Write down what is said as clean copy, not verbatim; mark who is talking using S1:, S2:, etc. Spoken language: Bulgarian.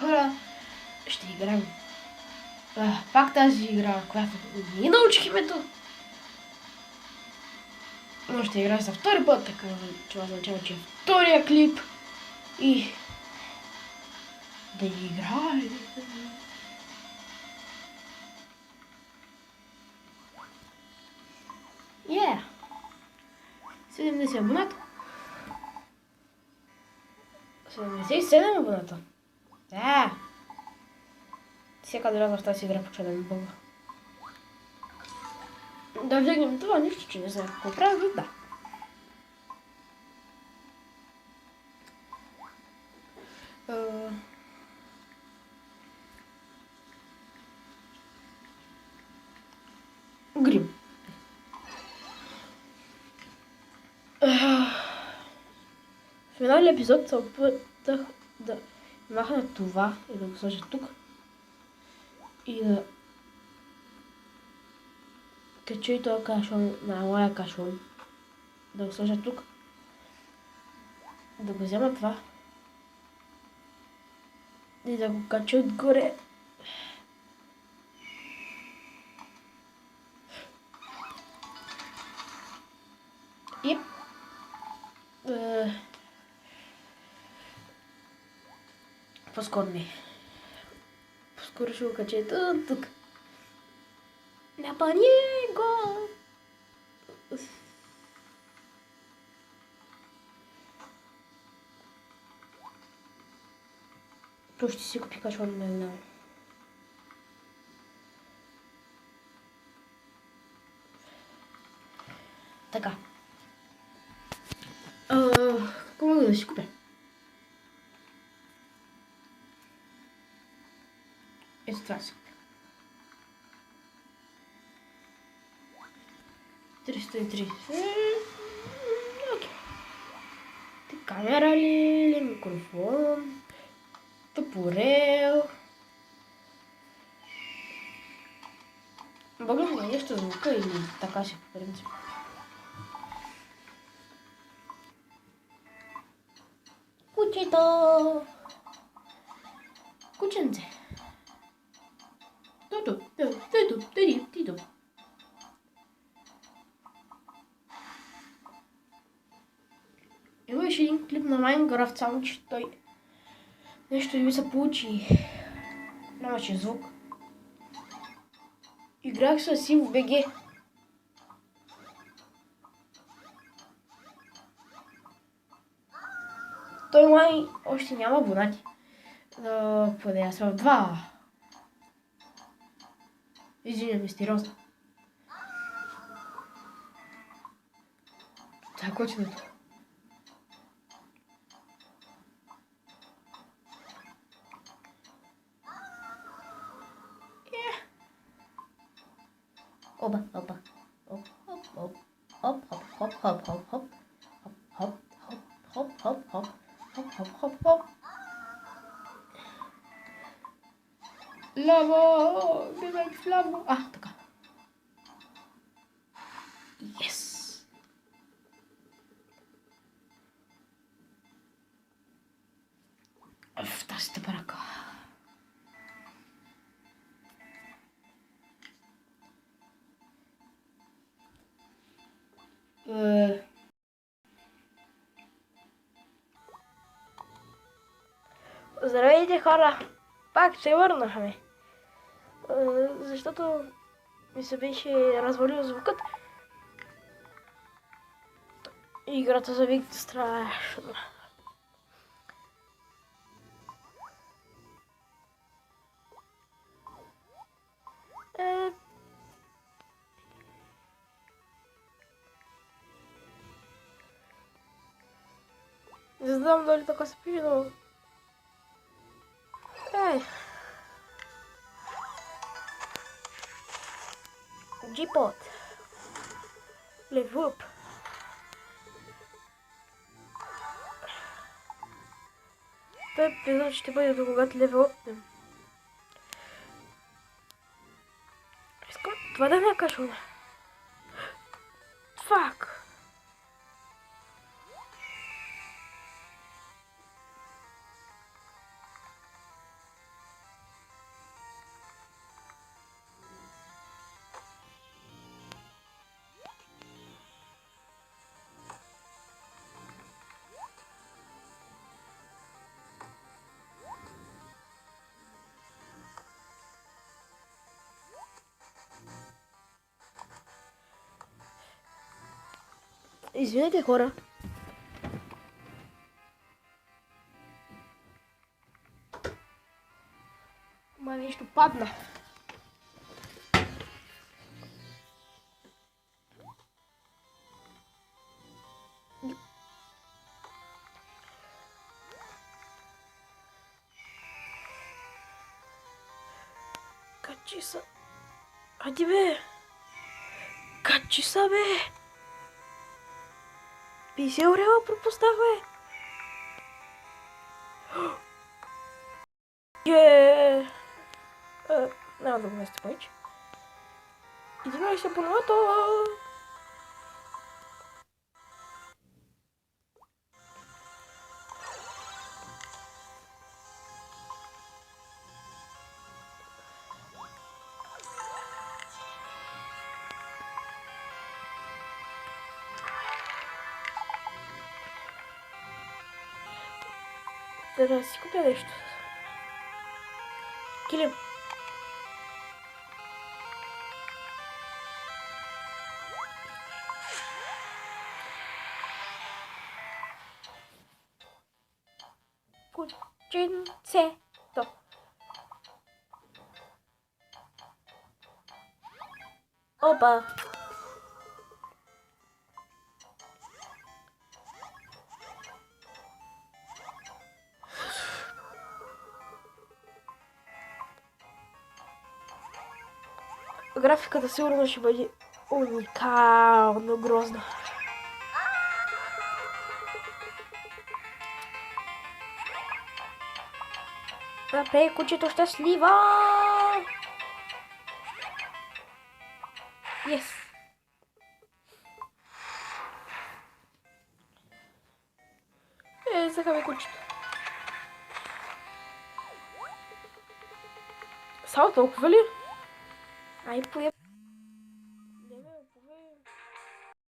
S1: хора, ще играем пак тази игра, която ние научих името. Но ще играя за втори път, така това означава, че е втория клип. И да играе. Yeah! 70 абоната. 77 абоната. Да! Всяка държава в тази игра почва да ми бъга. Да вдигнем това, нищо, че не знам какво правя, да. Грим. В миналия епизод се опитах да махна това и да го сложа тук. И да кача и този кашон на моя кашон. Да го сложа тук. Да го взема това. И да го кача отгоре. И по-скоро не. По-скоро ще го кача тук. Напани го! То ще си купи кашон, не знам. Така. Какво мога да си купя? Ето това си купя. 330. Окей. Камера ли? Микрофон? Топорел? Бъгнах на нещо звука или така си по принцип. Кучето! Кученце! Тито. Имаше един клип на Майнкрафт, само че той нещо ми се получи. Нямаше звук. Играх с SimBG. Той май още няма абонати. Поне аз съм 2. Извиня, мистериозно. Това е котиното. Опа. Хоп. Лаво! Бивай в лаво! Така. Yes! В тази тъпарака. Здравейте, хора! Пак се върнахме. Защото ми се беше развалил звукът. Играта завикна страшно. Не знам дали така се пише, но... G-Pod. Level up. Той епизод ще бъде до когато левел апнем. Искам това да ме кашуна. Фак. Извинете, хора. Ма нещо падна. Качи са. Айде бе. Качи са бе. 50 лева пропуснах бе. Няма да го месте повече. 11 абоната. Да си купя нещо. Килим. Кученцето. Опа. Графиката сигурно ще бъде уникално грозна. Направи кучето щастлива! Yes! Захаме кучето. Само толкова ли? Ай, поя.